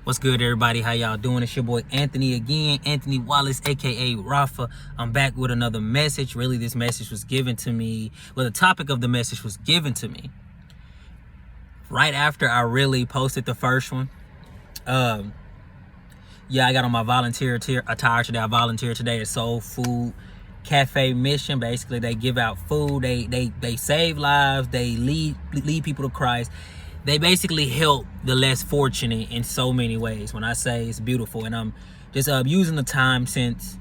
What's good, everybody? How y'all doing? It's your boy Anthony again, Anthony Wallace, aka Rafa. I'm back with another message. Really, this message was given to me. Well, the topic of the message was given to me right after I really posted the first one. Yeah, I got on my volunteer attire today. I volunteered today at Soul Food Cafe Mission. Basically, they give out food. They save lives. They lead people to Christ. They basically help the less fortunate in so many ways. When I say it's beautiful, and I'm just using the time, since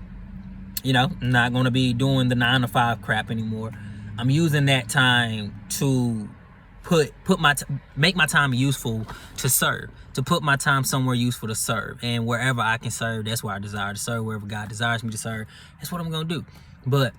I'm not going to be doing the 9-to-5 crap anymore. I'm using that time to make my time useful to serve, to put my time somewhere useful to serve. And wherever I can serve, that's where I desire to serve. Wherever God desires me to serve, that's what I'm going to do. But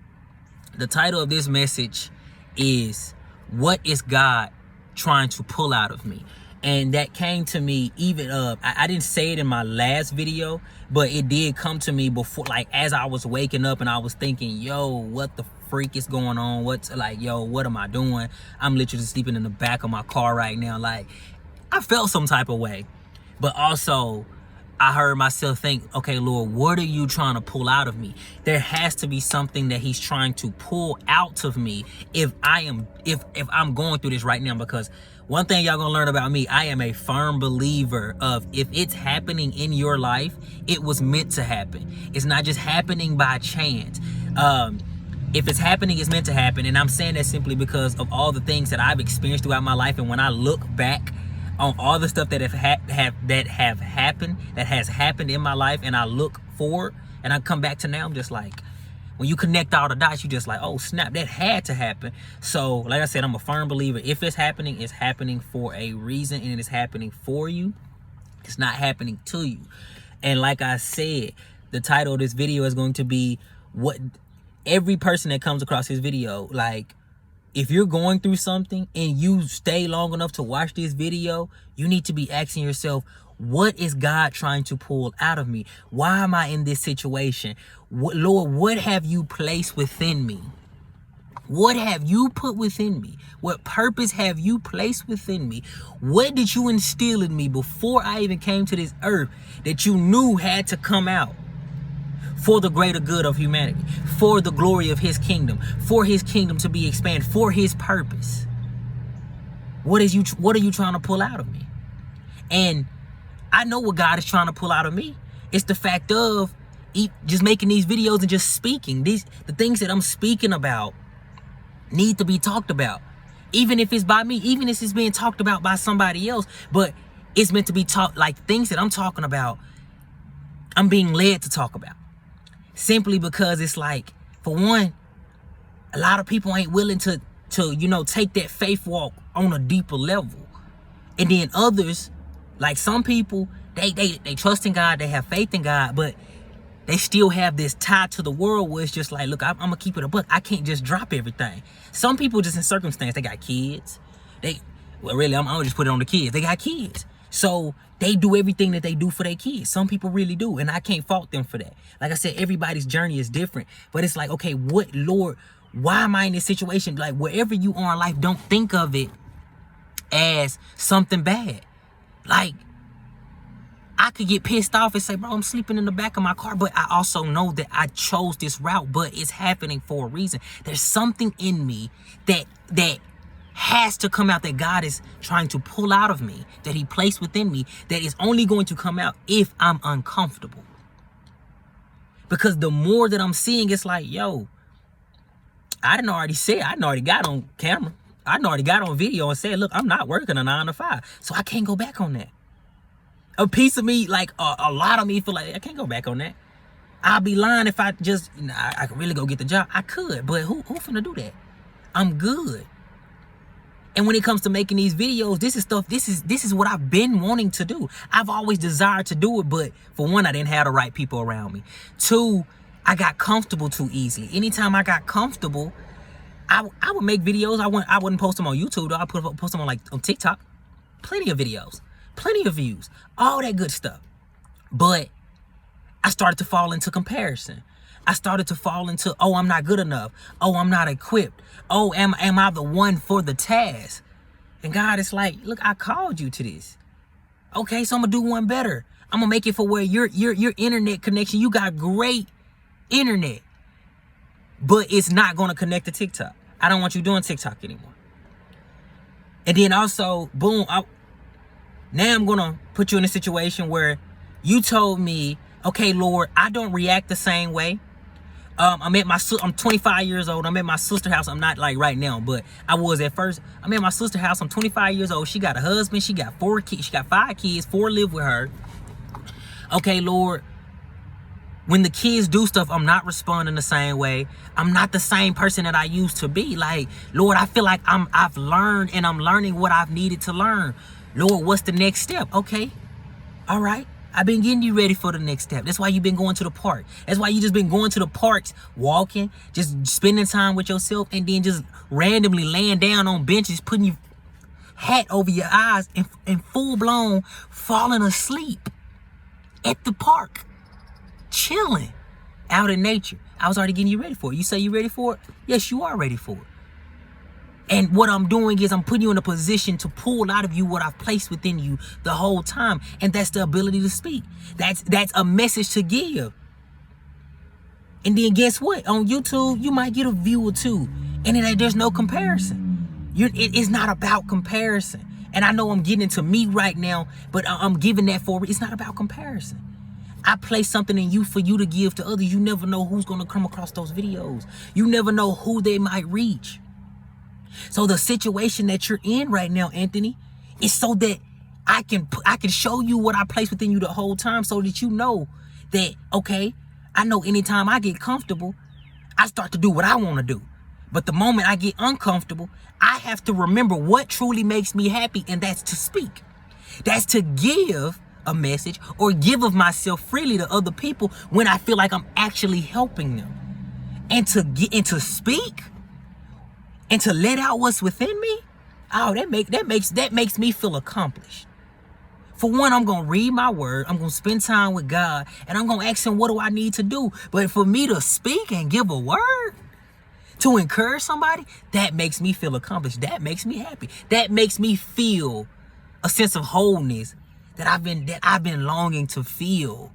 the title of this message is, what is God trying to pull out of me? And that came to me even I didn't say it in my last video, but it did come to me before, like as I was waking up and I was thinking, yo, what the freak is going on? What am I doing? I'm literally sleeping in the back of my car right now. Like, I felt some type of way, but also I heard myself think, okay, Lord, what are you trying to pull out of me? There has to be something that he's trying to pull out of me if I'm going through this right now. Because one thing y'all gonna learn about me, I am a firm believer of, if it's happening in your life, it was meant to happen. It's not just happening by chance. If it's happening, it's meant to happen. And I'm saying that simply because of all the things that I've experienced throughout my life. And when I look back on all the stuff that has happened in my life, and I look forward and I come back to now, I'm just like, when you connect all the dots, you just like, oh snap, that had to happen. So like I said, I'm a firm believer, if it's happening for a reason, and it is happening for you. It's not happening to you. And like I said, the title of this video is going to be, what every person that comes across this video, like, if you're going through something and you stay long enough to watch this video, you need to be asking yourself, what is God trying to pull out of me? Why am I in this situation? Lord, what have you placed within me? What have you put within me? What purpose have you placed within me? What did you instill in me before I even came to this earth that you knew had to come out for the greater good of humanity, for the glory of his kingdom, for his kingdom to be expanded, for his purpose? What are you trying to pull out of me? And I know what God is trying to pull out of me. It's the fact of just making these videos and just speaking. The things that I'm speaking about need to be talked about. Even if it's by me, even if it's being talked about by somebody else, but it's meant to be talked, like things that I'm talking about, I'm being led to talk about. Simply because it's like, for one, a lot of people ain't willing to take that faith walk on a deeper level. And then others, like some people, they trust in God, they have faith in God, but they still have this tie to the world where it's just like, look, I'm gonna keep it a buck. I can't just drop everything. Some people just in circumstance, they got kids. I'm gonna just put it on the kids. They got kids. So they do everything that they do for their kids. Some people really do, and I can't fault them for that. Like I said, everybody's journey is different. But it's like, okay, what, Lord, why am I in this situation? Like, wherever you are in life, don't think of it as something bad. Like, I could get pissed off and say, bro, I'm sleeping in the back of my car, but I also know that I chose this route, but it's happening for a reason. There's something in me that has to come out, that God is trying to pull out of me, that he placed within me, that is only going to come out if I'm uncomfortable. Because the more that I'm seeing, it's like, yo, I already got on camera. I already got on video and said, look, I'm not working a 9-to-5, so I can't go back on that. A piece of me, like a lot of me, feel like I can't go back on that. I'll be lying if I just, I could really go get the job. I could, but who finna do that? I'm good. And when it comes to making these videos, this is what I've been wanting to do. I've always desired to do it, but for one, I didn't have the right people around me. Two, I got comfortable too easily. Anytime I got comfortable, I would make videos. I wouldn't post them on YouTube though. I post them on TikTok. Plenty of videos, plenty of views, all that good stuff. But I started to fall into comparison. I started to fall into, oh, I'm not good enough. Oh, I'm not equipped. Oh, am I the one for the task? And God is like, look, I called you to this. Okay, so I'm going to do one better. I'm gonna make it for where your internet connection, you got great internet, but it's not gonna connect to TikTok. I don't want you doing TikTok anymore. And then also, boom, now I'm gonna put you in a situation where you told me, okay, Lord, I don't react the same way. I'm 25 years old. I'm at my sister's house. I'm not like right now, but I was at first. I'm at my sister's house. I'm 25 years old. She got a husband. She got 4 kids. She got 5 kids. 4 live with her. Okay, Lord, when the kids do stuff, I'm not responding the same way. I'm not the same person that I used to be. Like, Lord, I feel like I've learned and I'm learning what I've needed to learn. Lord, what's the next step? Okay, all right. I've been getting you ready for the next step. That's why you've been going to the park. That's why you just been going to the parks, walking, just spending time with yourself, and then just randomly laying down on benches, putting your hat over your eyes and full-blown falling asleep at the park, chilling out in nature. I was already getting you ready for it. You say you ready for it? Yes, you are ready for it. And what I'm doing is I'm putting you in a position to pull out of you what I've placed within you the whole time. And that's the ability to speak. That's a message to give. And then guess what? On YouTube, you might get a view or 2. And there's no comparison. It's not about comparison. And I know I'm getting into me right now, but I'm giving that for, it's not about comparison. I place something in you for you to give to others. You never know who's going to come across those videos. You never know who they might reach. So the situation that you're in right now, Anthony, is so that I can show you what I place within you the whole time, so that you know that, okay, I know anytime I get comfortable, I start to do what I want to do. But the moment I get uncomfortable, I have to remember what truly makes me happy, and that's to speak. That's to give a message or give of myself freely to other people when I feel like I'm actually helping them. And to speak and to let out what's within me, oh, that makes me feel accomplished. For one, I'm gonna read my word, I'm gonna spend time with God, and I'm gonna ask him, what do I need to do? But for me to speak and give a word, to encourage somebody, that makes me feel accomplished. That makes me happy. That makes me feel a sense of wholeness that I've been longing to feel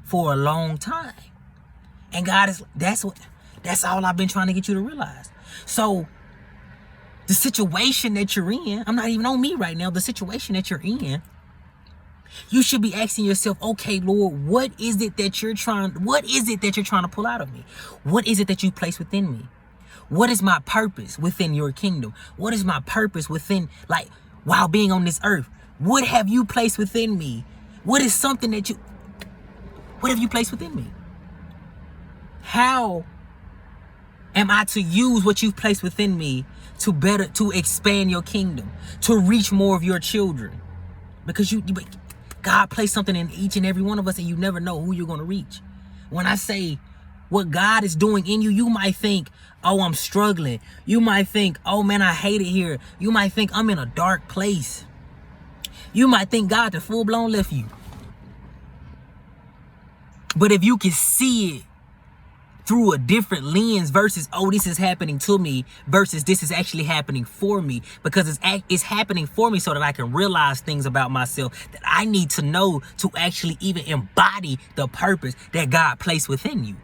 for a long time. And God that's all I've been trying to get you to realize. So the situation that you're in, I'm not even on me right now, the situation that you're in, you should be asking yourself, okay, Lord, what is it that you're trying to pull out of me? What is it that you place within me? What is my purpose within your kingdom? What is my purpose within, like, while being on this earth? What have you placed within me? What is something what have you placed within me? How am I to use what you've placed within me to expand your kingdom, to reach more of your children? Because God placed something in each and every one of us, and you never know who you're going to reach. When I say what God is doing in you, you might think, oh, I'm struggling. You might think, oh man, I hate it here. You might think I'm in a dark place. You might think God has full-blown left you. But if you can see it through a different lens versus, oh, this is happening to me, versus this is actually happening for me, because it's happening for me so that I can realize things about myself that I need to know to actually even embody the purpose that God placed within you.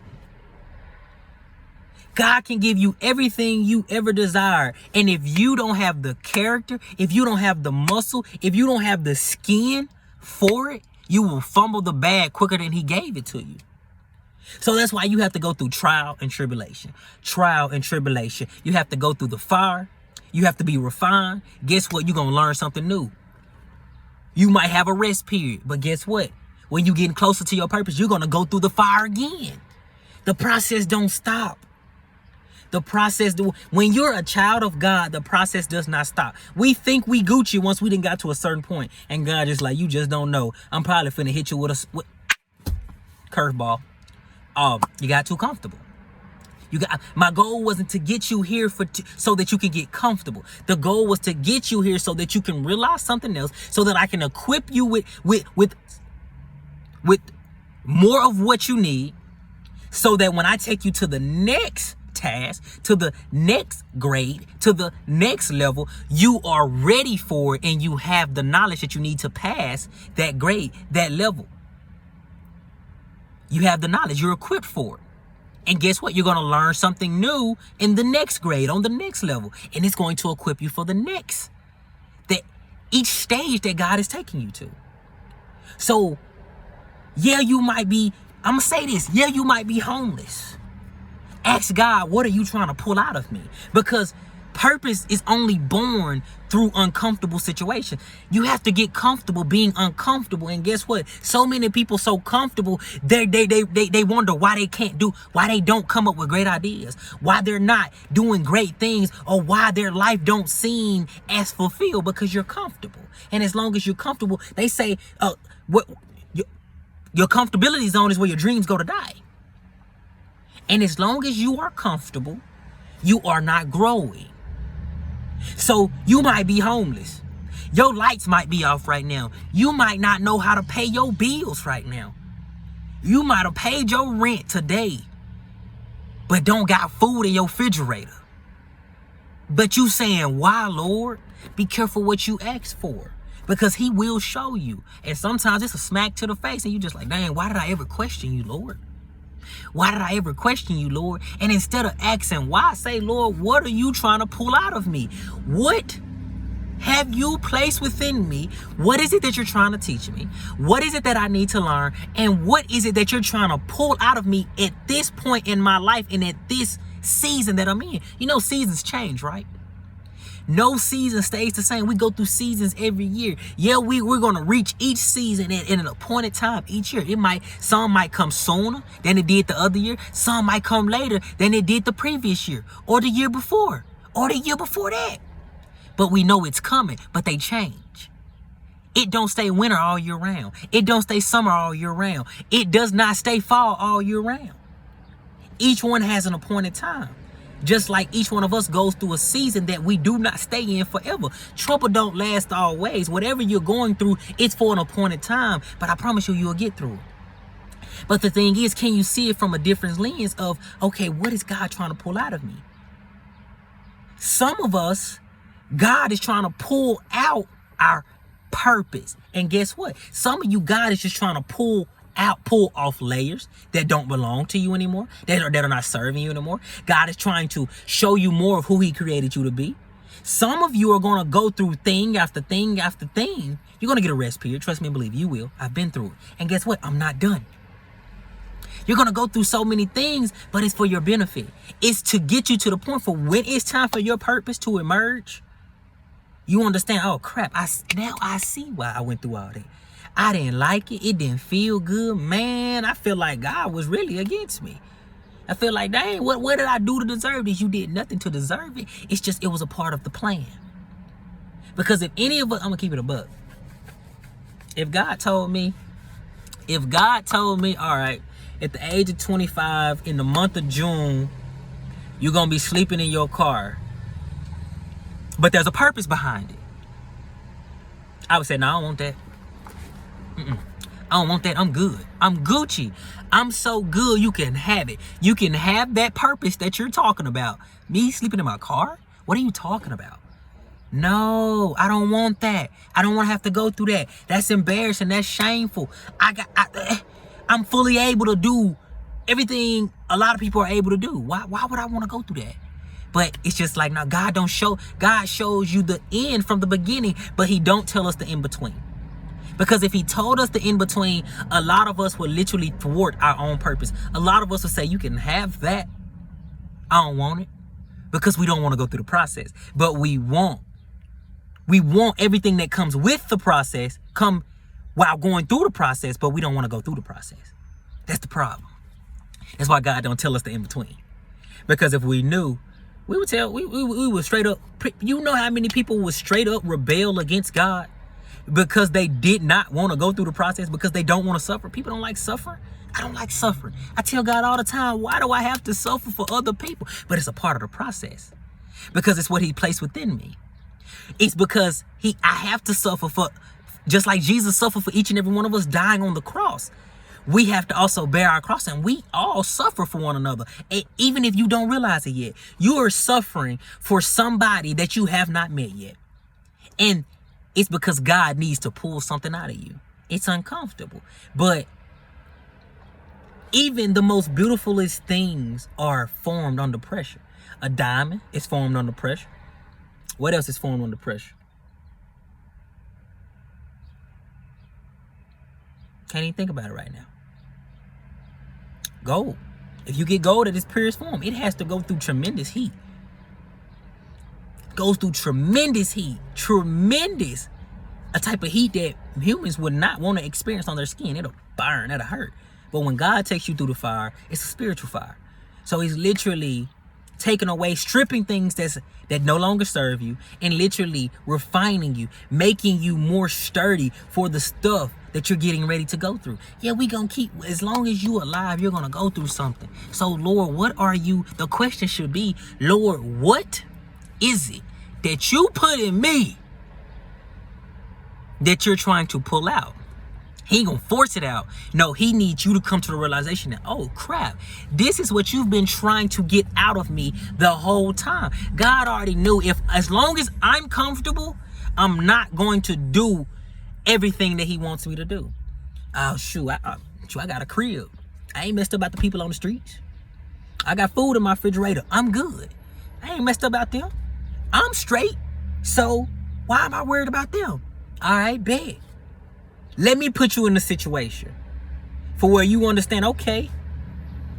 God can give you everything you ever desire. And if you don't have the character, if you don't have the muscle, if you don't have the skin for it, you will fumble the bag quicker than he gave it to you. So that's why you have to go through trial and tribulation. Trial and tribulation. You have to go through the fire. You have to be refined. Guess what? You're going to learn something new. You might have a rest period, but guess what? When you're getting closer to your purpose, you're going to go through the fire again. The process don't stop. The process, when you're a child of God, the process does not stop. We think we Gucci once we done got to a certain point, and God is like, you just don't know. I'm probably finna hit you with a curveball. You got too comfortable. My goal wasn't to get you here so that you can get comfortable. The goal was to get you here so that you can realize something else, so that I can equip you with more of what you need, so that when I take you to the next task, to the next grade, to the next level, you are ready for it, and you have the knowledge that you need to pass that grade, that level. You have the knowledge. You're equipped for it. And guess what? You're going to learn something new in the next grade, on the next level. And it's going to equip you for the next. Each stage that God is taking you to. So, yeah, you might be, I'm going to say this. Yeah, you might be homeless. Ask God, what are you trying to pull out of me? Because purpose is only born through uncomfortable situations. You have to get comfortable being uncomfortable. And guess what? So many people so comfortable, they wonder why they can't do, why they don't come up with great ideas, why they're not doing great things, or why their life don't seem as fulfilled, because you're comfortable. And as long as you're comfortable, they say, your comfortability zone is where your dreams go to die. And as long as you are comfortable, you are not growing. So you might be homeless. Your lights might be off right now. You might not know how to pay your bills right now. You might have paid your rent today, but don't got food in your refrigerator. But you saying, why, Lord? Be careful what you ask for, because he will show you. And sometimes it's a smack to the face and you just like, dang, why did I ever question you, Lord? Why did I ever question you, Lord? And instead of asking why, say, Lord, what are you trying to pull out of me? What have you placed within me? What is it that you're trying to teach me? What is it that I need to learn? And what is it that you're trying to pull out of me at this point in my life and at this season that I'm in? You know, seasons change, right? No season stays the same. We go through seasons every year. Yeah, we're going to reach each season in an appointed time each year. Some might come sooner than it did the other year. Some might come later than it did the previous year, or the year before, or the year before that. But we know it's coming, but they change. It don't stay winter all year round. It don't stay summer all year round. It does not stay fall all year round. Each one has an appointed time. Just like each one of us goes through a season that we do not stay in forever. Trouble don't last always. Whatever you're going through, it's for an appointed time. But I promise you, you'll get through it. But the thing is, can you see it from a different lens of, okay, what is God trying to pull out of me? Some of us, God is trying to pull out our purpose. And guess what? Some of you, God is just trying to pull off layers that don't belong to you anymore, that are not serving you anymore. God is trying to show you more of who he created you to be. Some of you are going to go through thing after thing after thing. You're going to get a rest period. Trust me and believe, you will. I've been through it. And guess what? I'm not done. You're going to go through so many things, but it's for your benefit. It's to get you to the point for when it's time for your purpose to emerge. You understand, oh crap, now I see why I went through all that. I didn't like it. It didn't feel good. Man, I feel like God was really against me. I feel like, dang, what did I do to deserve this? You did nothing to deserve it. It's just, it was a part of the plan. Because if any of us, I'm going to keep it a buck. If God told me, all right, at the age of 25, in the month of June, you're going to be sleeping in your car, but there's a purpose behind it, I would say, no, I don't want that. I don't want that. I'm good. I'm Gucci. I'm so good. You can have it. You can have that purpose that you're talking about. Me sleeping in my car? What are you talking about? No, I don't want that. I don't want to have to go through that. That's embarrassing. That's shameful. I'm fully able to do everything a lot of people are able to do. Why would I want to go through that? But it's just like, now God shows you the end from the beginning, but he don't tell us the in between. Because if he told us the in-between, a lot of us would literally thwart our own purpose. A lot of us would say, you can have that. I don't want it. Because we don't want to go through the process. But we want everything that comes with the process come while going through the process, but we don't want to go through the process. That's the problem. That's why God don't tell us the in-between. Because if we knew, we would tell, we would straight up, you know how many people would straight up rebel against God? Because they did not want to go through the process, because they don't want to suffer. People don't like suffering. I don't like suffering. I tell God all the time, why do I have to suffer for other people? But it's a part of the process, because it's what he placed within me. It's because I have to suffer for, just like Jesus suffered for each and every one of us dying on the cross. We have to also bear our cross, and we all suffer for one another. And even if you don't realize it yet, you are suffering for somebody that you have not met yet. And it's because God needs to pull something out of you. It's uncomfortable. But Even the most beautifulest things are formed under pressure. A diamond is formed under pressure. What else is formed under pressure? Can't even think about it right now. Gold. If you get gold at its purest form, it has to go through tremendous heat. Goes through tremendous heat. Tremendous. A type of heat that humans would not want to experience on their skin. It'll burn, it'll hurt. But when God takes you through the fire, it's a spiritual fire. So he's literally taking away, stripping things that no longer serve you, and literally refining you, making you more sturdy for the stuff that you're getting ready to go through. Yeah, we gonna keep, as long as you alive, you're gonna go through something. So Lord, what are you, the question should be, Lord, what is it that you put in me that you're trying to pull out? He ain't gonna force it out. No, he needs you to come to the realization that, oh crap, this is what you've been trying to get out of me the whole time. God already knew, if as long as I'm comfortable, I'm not going to do everything that he wants me to do. Oh shoot, I got a crib. I ain't messed up about the people on the streets. I got food in my refrigerator. I'm good. I ain't messed up about them. I'm straight. So why am I worried about them? All right, bet. Let me put you in a situation for where you understand, okay,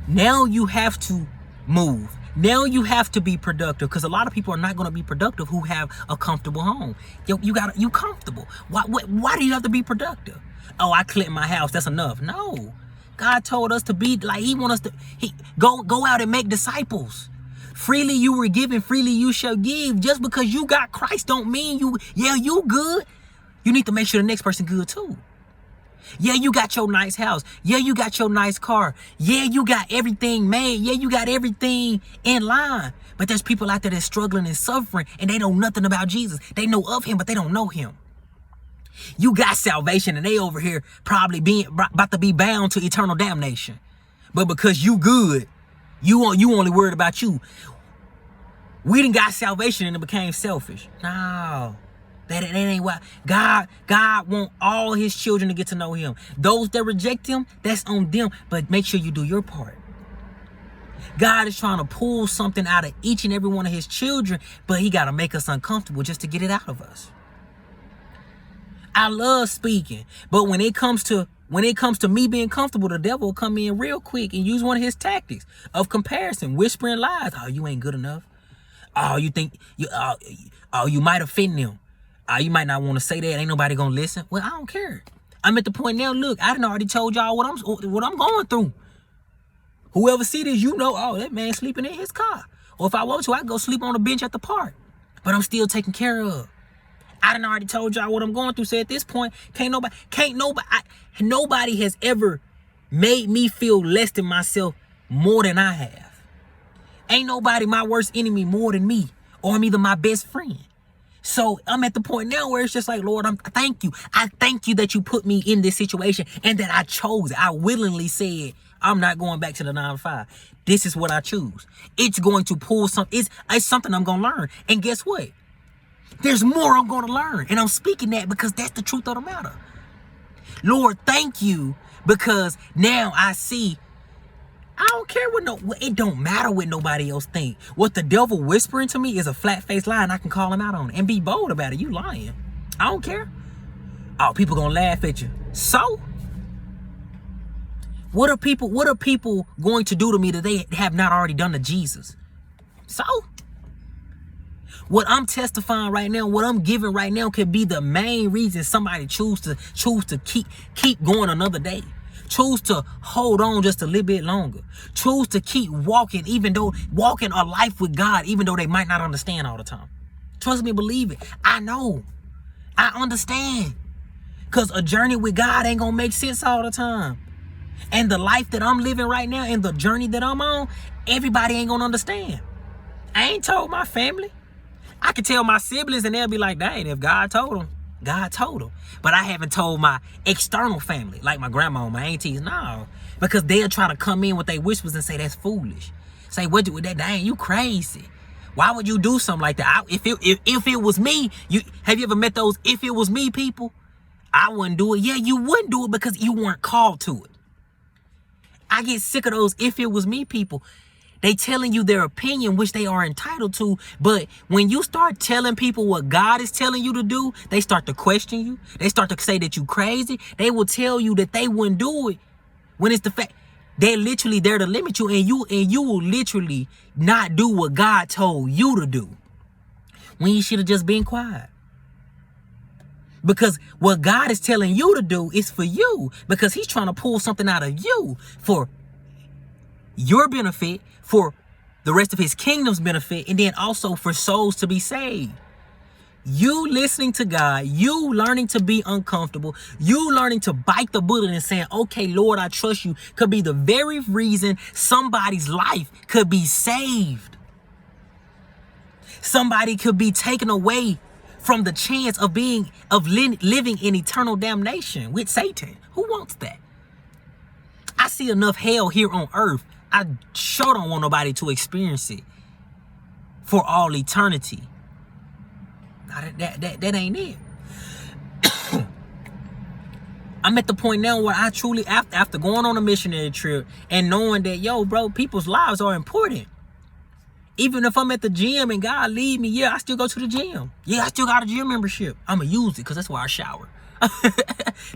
now you have to move. Now you have to be productive, because a lot of people are not going to be productive who have a comfortable home. You comfortable. Why do you have to be productive? Oh, I clean my house, that's enough. No. God told us to be like, he wants us to go out and make disciples. Freely you were given, freely you shall give. Just because you got Christ don't mean you good. You need to make sure the next person good too. Yeah, you got your nice house. Yeah, you got your nice car. Yeah, you got everything made. Yeah, you got everything in line. But there's people out there that's struggling and suffering, and they know nothing about Jesus. They know of him, but they don't know him. You got salvation, and they over here probably about to be bound to eternal damnation. But because you good, you only worried about you. We done got salvation and it became selfish. No. That ain't why. God want all his children to get to know him. Those that reject him, that's on them. But make sure you do your part. God is trying to pull something out of each and every one of his children, but he got to make us uncomfortable just to get it out of us. I love speaking, but when it comes to me being comfortable, the devil will come in real quick and use one of his tactics of comparison, whispering lies. Oh, you ain't good enough. Oh, you think you might offend them. You might not want to say that. Ain't nobody gonna listen. Well, I don't care. I'm at the point now. Look, I done already told y'all what I'm going through. Whoever see this, you know, oh, that man sleeping in his car. Or if I want to, I go sleep on the bench at the park. But I'm still taken care of. I done already told y'all what I'm going through. So at this point, nobody has ever made me feel less than myself more than I have. Ain't nobody my worst enemy more than me, or I'm either my best friend. So I'm at the point now where it's just like, Lord, thank you. I thank you that you put me in this situation and that I chose it. I willingly said, I'm not going back to the 9 to 5. This is what I choose. It's going to pull something. It's something I'm going to learn. And guess what? There's more I'm going to learn. And I'm speaking that because that's the truth of the matter. Lord, thank you, because now I see. I don't care it don't matter what nobody else think. What the devil whispering to me is a flat-faced lie, and I can call him out on it and be bold about it. You lying. I don't care. Oh, people gonna laugh at you. So what are people going to do to me that they have not already done to Jesus? So what I'm testifying right now, what I'm giving right now, could be the main reason somebody choose to keep going another day. Choose to hold on just a little bit longer. Choose to keep walking, walking a life with God, even though they might not understand all the time. Trust me, believe it. I know. I understand. Because a journey with God ain't going to make sense all the time. And the life that I'm living right now and the journey that I'm on, everybody ain't going to understand. I ain't told my family. I can tell my siblings and they'll be like, dang, if God told them, God told them. But I haven't told my external family, like my grandma and my aunties, no. Because they'll try to come in with their whispers and say that's foolish. Say, what do with that? Dang, you crazy. Why would you do something like that? If it was me, have you ever met those if it was me people? I wouldn't do it. Yeah, you wouldn't do it because you weren't called to it. I get sick of those if it was me people. They telling you their opinion, which they are entitled to. But when you start telling people what God is telling you to do, they start to question you. They start to say that you crazy. They will tell you that they wouldn't do it. When it's the fact, they're literally there to limit you, and you will literally not do what God told you to do. When you should have just been quiet. Because what God is telling you to do is for you. Because he's trying to pull something out of you for your benefit, for the rest of his kingdom's benefit, and then also for souls to be saved. You listening to God, you learning to be uncomfortable, you learning to bite the bullet and saying, okay, Lord, I trust you, could be the very reason somebody's life could be saved. Somebody could be taken away from the chance of living in eternal damnation with Satan. Who wants that? I see enough hell here on earth. I sure don't want nobody to experience it for all eternity. Now, that ain't it. I'm at the point now where I truly, after going on a missionary trip and knowing that, yo, bro, people's lives are important. Even if I'm at the gym and God lead me, yeah, I still go to the gym. Yeah, I still got a gym membership. I'm going to use it because that's where I shower.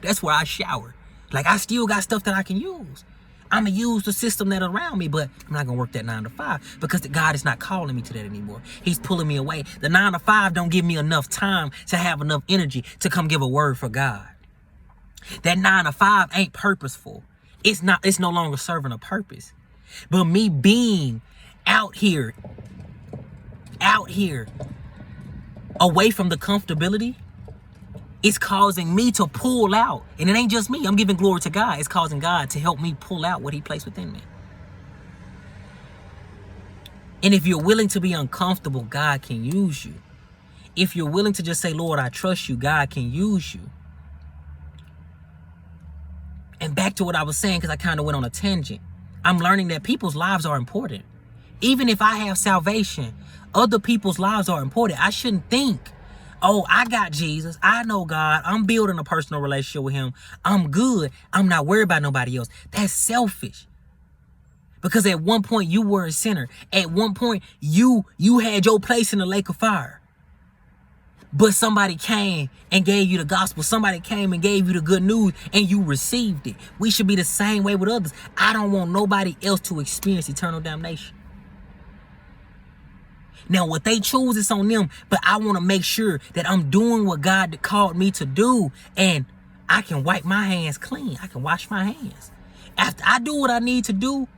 That's where I shower. Like, I still got stuff that I can use. I'm going to use the system that's around me, but I'm not going to work that 9 to 5 because God is not calling me to that anymore. He's pulling me away. The 9 to 5 don't give me enough time to have enough energy to come give a word for God. That 9 to 5 ain't purposeful. It's no longer serving a purpose. But me being out here, away from the comfortability, it's causing me to pull out. And it ain't just me. I'm giving glory to God. It's causing God to help me pull out what he placed within me. And if you're willing to be uncomfortable, God can use you. If you're willing to just say, Lord, I trust you, God can use you. And back to what I was saying, because I kind of went on a tangent. I'm learning that people's lives are important. Even if I have salvation, other people's lives are important. I shouldn't think, oh, I got Jesus. I know God. I'm building a personal relationship with him. I'm good. I'm not worried about nobody else. That's selfish. Because at one point you were a sinner. At one point you had your place in the lake of fire. But somebody came and gave you the gospel. Somebody came and gave you the good news and you received it. We should be the same way with others. I don't want nobody else to experience eternal damnation. Now, what they choose is on them, but I want to make sure that I'm doing what God called me to do, and I can wipe my hands clean. I can wash my hands. After I do what I need to do,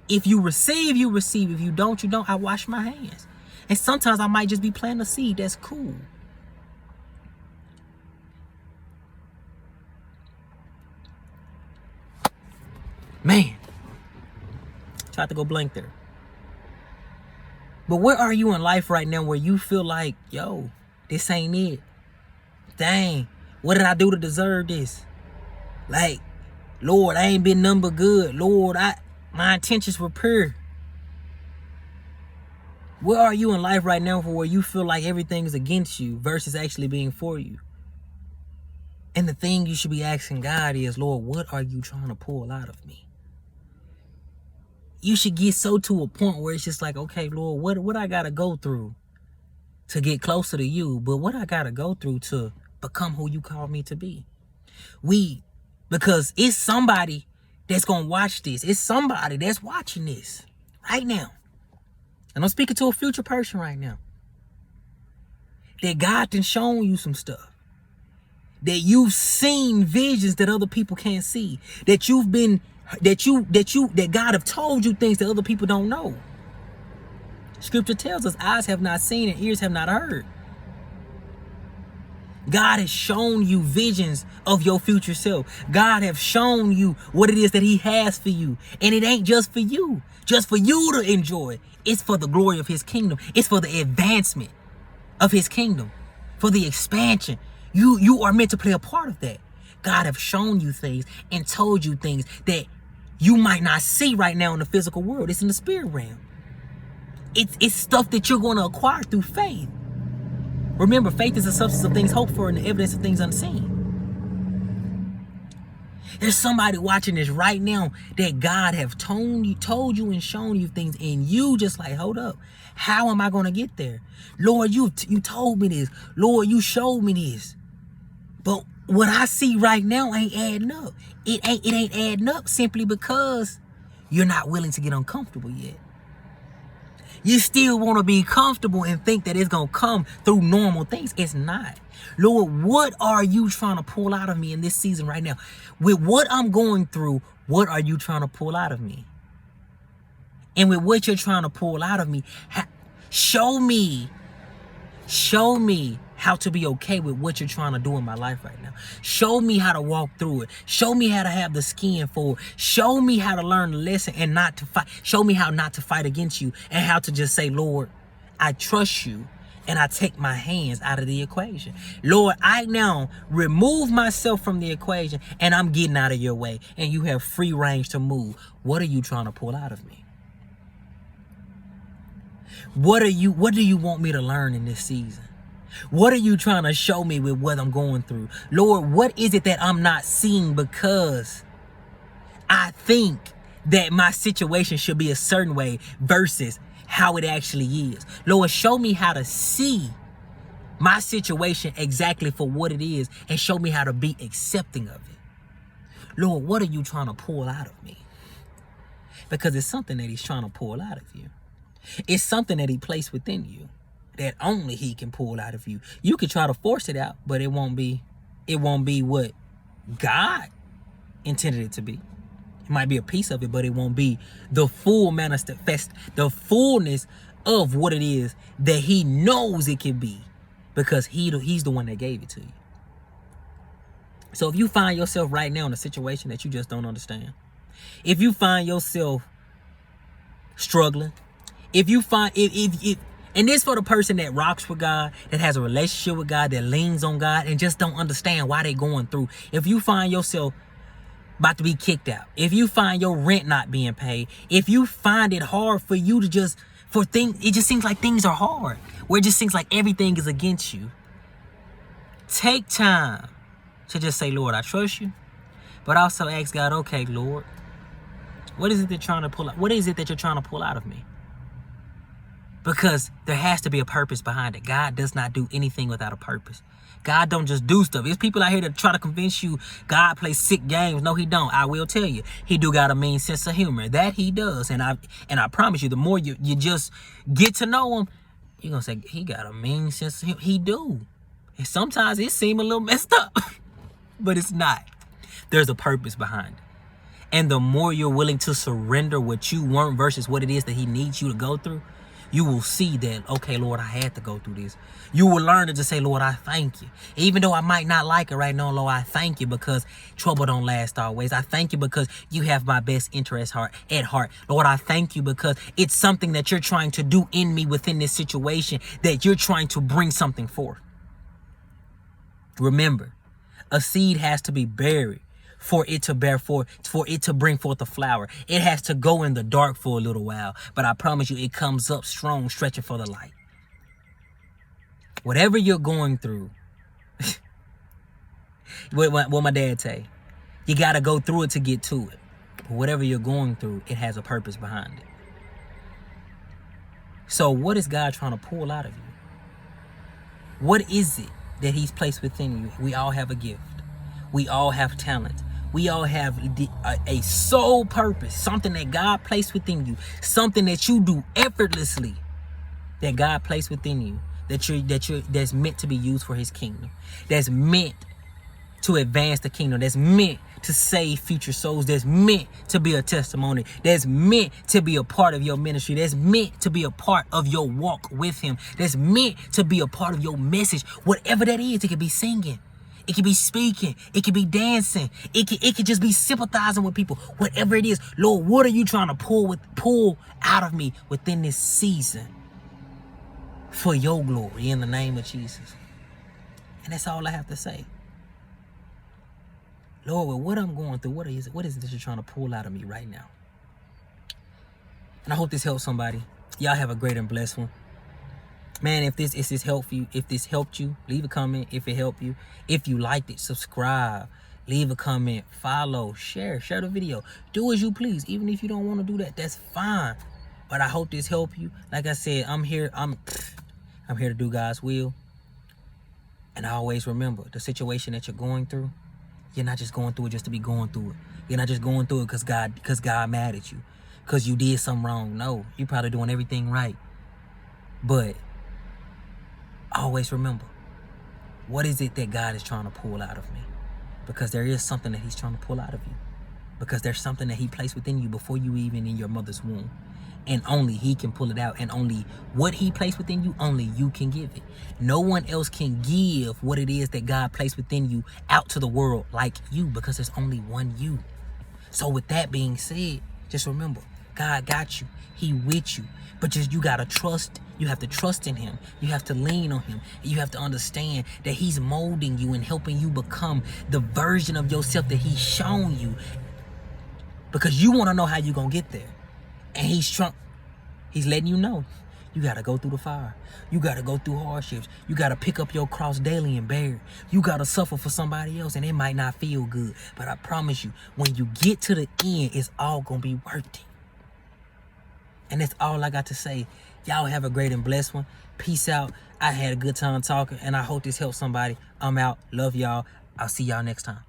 if you receive, you receive. If you don't, you don't. I wash my hands. And sometimes I might just be planting a seed. That's cool. Man, tried to go blank there. But where are you in life right now where you feel like, yo, this ain't it? Dang, what did I do to deserve this? Like, Lord, I ain't been nothing but good. Lord, my intentions were pure. Where are you in life right now for where you feel like everything is against you versus actually being for you? And the thing you should be asking God is, Lord, what are you trying to pull out of me? You should get so to a point where it's just like, okay, Lord, what I got to go through to get closer to you, but what I got to go through to become who you called me to be. Because it's somebody that's going to watch this. It's somebody that's watching this right now. And I'm speaking to a future person right now. That God done shown you some stuff. That you've seen visions that other people can't see. That God have told you things that other people don't know. Scripture tells us eyes have not seen and ears have not heard. God has shown you visions of your future self. God have shown you what it is that he has for you. And it ain't just for you to enjoy. It's for the glory of his kingdom. It's for the advancement of his kingdom, for the expansion. You are meant to play a part of that. God have shown you things and told you things that you might not see right now in the physical world. It's in the spirit realm. It's stuff that you're going to acquire through faith. Remember, faith is the substance of things hoped for and the evidence of things unseen. There's somebody watching this right now that God have told you and shown you things, and you just like, hold up, how am I going to get there? Lord, you told me this. Lord, you showed me this. But what I see right now ain't adding up. It ain't adding up simply because you're not willing to get uncomfortable yet. You still want to be comfortable and think that it's going to come through normal things. It's not. Lord, what are you trying to pull out of me in this season right now? With what I'm going through, what are you trying to pull out of me? And with what you're trying to pull out of me, show me how to be okay with what you're trying to do in my life right now. Show me how to walk through it. Show me how to have the skin for it. Show me how to learn the lesson and not to fight. Show me how not to fight against you and how to just say, Lord, I trust you, and I take my hands out of the equation. Lord, I now remove myself from the equation, and I'm getting out of your way, and you have free range to move. What are you trying to pull out of me? What do you want me to learn in this season? What are you trying to show me with what I'm going through? Lord, what is it that I'm not seeing because I think that my situation should be a certain way versus how it actually is? Lord, show me how to see my situation exactly for what it is and show me how to be accepting of it. Lord, what are you trying to pull out of me? Because it's something that he's trying to pull out of you. It's something that he placed within you that only he can pull out of you. You could try to force it out, but it won't be what God intended it to be. It might be a piece of it, but it won't be the full the fullness of what it is that he knows it can be, because he's the one that gave it to you. So if you find yourself right now in a situation that you just don't understand, if you find yourself struggling, if you find and this for the person that rocks with God, that has a relationship with God, that leans on God and just don't understand why they're going through. If you find yourself about to be kicked out, if you find your rent not being paid, if you find it hard for you to it just seems like things are hard, where it just seems like everything is against you, take time to just say, Lord, I trust you, but also ask God, okay, Lord, what is it that you're trying to pull out? What is it that you're trying to pull out of me? Because there has to be a purpose behind it. God does not do anything without a purpose. God don't just do stuff. There's people out here that try to convince you God plays sick games. No, he don't. I will tell you, he do got a mean sense of humor. That he does. And I promise you, the more you just get to know him, you're going to say, he got a mean sense of humor. He do. And sometimes it seems a little messed up, but it's not. There's a purpose behind it. And the more you're willing to surrender what you want versus what it is that he needs you to go through, you will see that, okay, Lord, I had to go through this. You will learn to just say, Lord, I thank you. Even though I might not like it right now, Lord, I thank you because trouble don't last always. I thank you because you have my best interest at heart. Lord, I thank you because it's something that you're trying to do in me within this situation, that you're trying to bring something forth. Remember, a seed has to be buried for it to bear forth, for it to bring forth a flower. It has to go in the dark for a little while, but I promise you, it comes up strong, stretching for the light. Whatever you're going through, what my dad say, you got to go through it to get to it. But whatever you're going through, it has a purpose behind it. So what is God trying to pull out of you? What is it that he's placed within you? We all have a gift. We all have talent. We all have a sole purpose, something that God placed within you, something that you do effortlessly, that God placed within you, that's meant to be used for his kingdom, that's meant to advance the kingdom, that's meant to save future souls, that's meant to be a testimony, that's meant to be a part of your ministry, that's meant to be a part of your walk with him, that's meant to be a part of your message. Whatever that is, it could be singing, it could be speaking, it could be dancing, it could just be sympathizing with people. Whatever it is, Lord, what are you trying to pull out of me within this season for your glory, in the name of Jesus? And that's all I have to say. Lord, with what I'm going through, what is it that you're trying to pull out of me right now? And I hope this helps somebody. Y'all have a great and blessed one. Man, if this helped you, leave a comment if it helped you. If you liked it, subscribe. Leave a comment, follow, share the video. Do as you please. Even if you don't want to do that, that's fine. But I hope this helped you. Like I said, I'm here to do God's will. And I always remember the situation that you're going through. You're not just going through it just to be going through it. You're not just going through it because God mad at you, because you did something wrong. No, you're probably doing everything right. But always remember, what is it that God is trying to pull out of me? Because there is something that he's trying to pull out of you. Because there's something that he placed within you before you even in your mother's womb. And only he can pull it out. And only what he placed within you, only you can give it. No one else can give what it is that God placed within you out to the world like you, because there's only one you. So with that being said, just remember, God got you. He with you. But just you got to trust. You have to trust in him. You have to lean on him. You have to understand that he's molding you and helping you become the version of yourself that he's shown you. Because you want to know how you're going to get there. And he's letting you know. You got to go through the fire. You got to go through hardships. You got to pick up your cross daily and bear it. You got to suffer for somebody else, and it might not feel good. But I promise you, when you get to the end, it's all going to be worth it. And that's all I got to say. Y'all have a great and blessed one. Peace out. I had a good time talking, and I hope this helps somebody. I'm out. Love y'all. I'll see y'all next time.